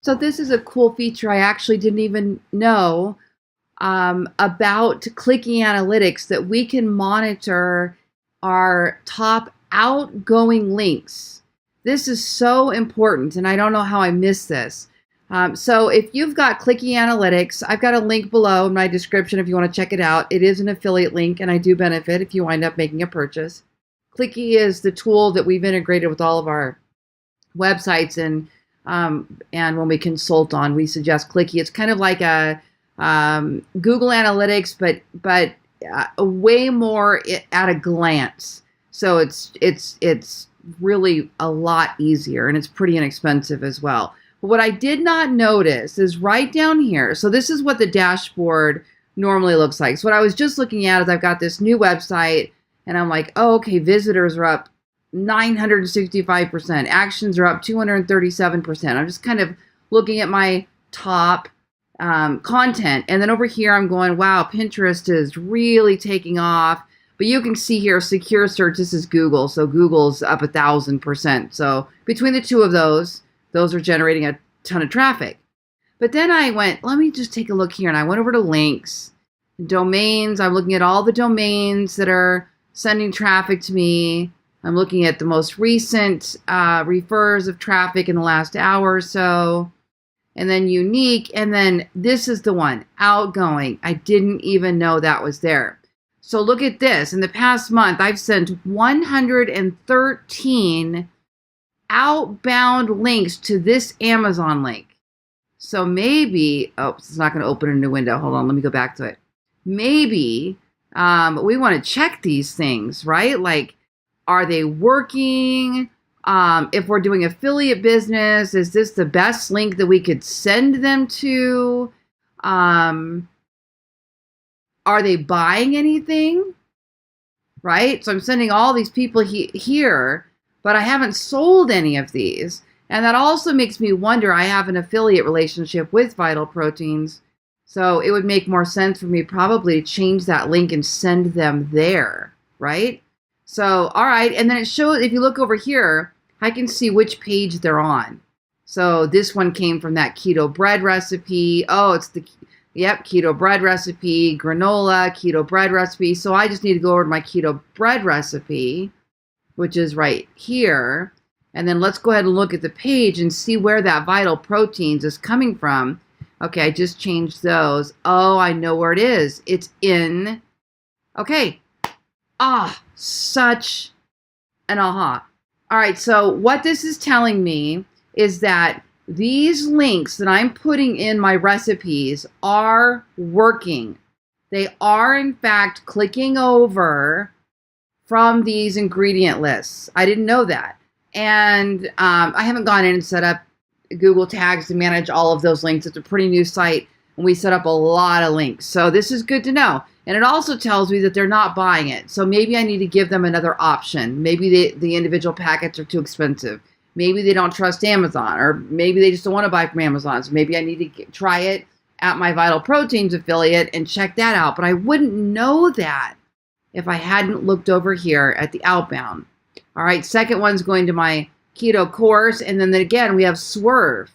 So this is a cool feature I actually didn't even know about Clicky Analytics, that we can monitor our top outgoing links. This is so important, and I don't know how I missed this. So if you've got Clicky Analytics, I've got a link below in my description if you want to check it out. It is an affiliate link, and I do benefit if you wind up making a purchase. Clicky is the tool that we've integrated with all of our websites, and when we consult on, we suggest Clicky. It's kind of like a Google Analytics, but way more at a glance. So it's really a lot easier, and it's pretty inexpensive as well. But what I did not notice is right down here. So this is what the dashboard normally looks like. So what I was just looking at is I've got this new website, and I'm like, oh, okay, visitors are up 965%. Actions are up 237%. I'm just kind of looking at my top content. And then over here, I'm going, wow, Pinterest is really taking off. But you can see here, secure search, this is Google. So Google's up 1,000%. So between the two of those are generating a ton of traffic. But then I went, let me just take a look here. And I went over to links, domains. I'm looking at all the domains that are sending traffic to me. I'm looking at the most recent refers of traffic in the last hour or so. And then unique. And then this is the one, outgoing. I didn't even know that was there. So look at this. In the past month, I've sent 113 outbound links to this Amazon link. So maybe, oh, it's not going to open a new window. Hold on, let me go back to it. Maybe we want to check these things, right? Like, are they working? If we're doing affiliate business, is this the best link that we could send them to? Are they buying anything? Right? So I'm sending all these people here, but I haven't sold any of these. And that also makes me wonder, I have an affiliate relationship with Vital Proteins, so it would make more sense for me probably to change that link and send them there, right? So, all right, and then it shows, if you look over here, I can see which page they're on. So this one came from that keto bread recipe. Oh, it's keto bread recipe, granola, keto bread recipe. So I just need to go over to my keto bread recipe, which is right here. And then let's go ahead and look at the page and see where that Vital Proteins is coming from. Okay, I just changed those. Oh, I know where it is. It's in, okay. Such an aha. All right, so what this is telling me is that these links that I'm putting in my recipes are working. They are, in fact, clicking over from these ingredient lists. I didn't know that. And I haven't gone in and set up Google tags to manage all of those links. It's a pretty new site, and we set up a lot of links. So this is good to know. And it also tells me that they're not buying it. So maybe I need to give them another option. Maybe the individual packets are too expensive. Maybe they don't trust Amazon, or maybe they just don't want to buy from Amazon. So maybe I need to try it at my Vital Proteins affiliate and check that out. But I wouldn't know that if I hadn't looked over here at the outbound. All right, second one's going to my keto course, and then again we have Swerve.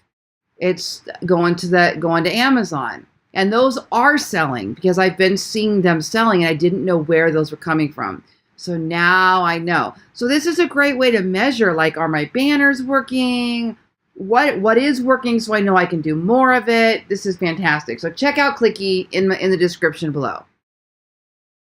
It's going to Amazon. And those are selling because I've been seeing them selling, and I didn't know where those were coming from. So now I know. So this is a great way to measure, like, are my banners working? What is working, so I know I can do more of it. This is fantastic. So check out Clicky in the description below.